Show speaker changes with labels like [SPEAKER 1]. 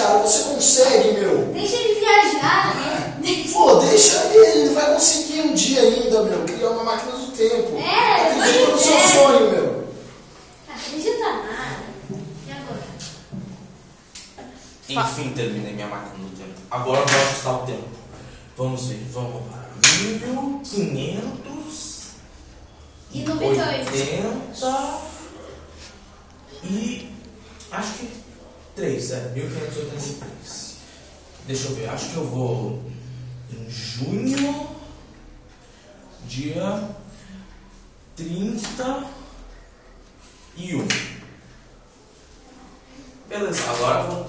[SPEAKER 1] cara. Você consegue, meu.
[SPEAKER 2] Deixa ele viajar, né?
[SPEAKER 1] Pô, deixa ele vai conseguir um dia ainda, meu, criar uma máquina do tempo. Acredita no seu sonho, meu.
[SPEAKER 2] Acredita nada. E agora?
[SPEAKER 3] Enfim, terminei minha máquina do tempo. Agora eu vou ajustar o tempo. Vamos ver, vamos para 1580 e acho que 1583. Deixa eu ver, acho que eu vou em junho, dia 31. Beleza, agora eu vou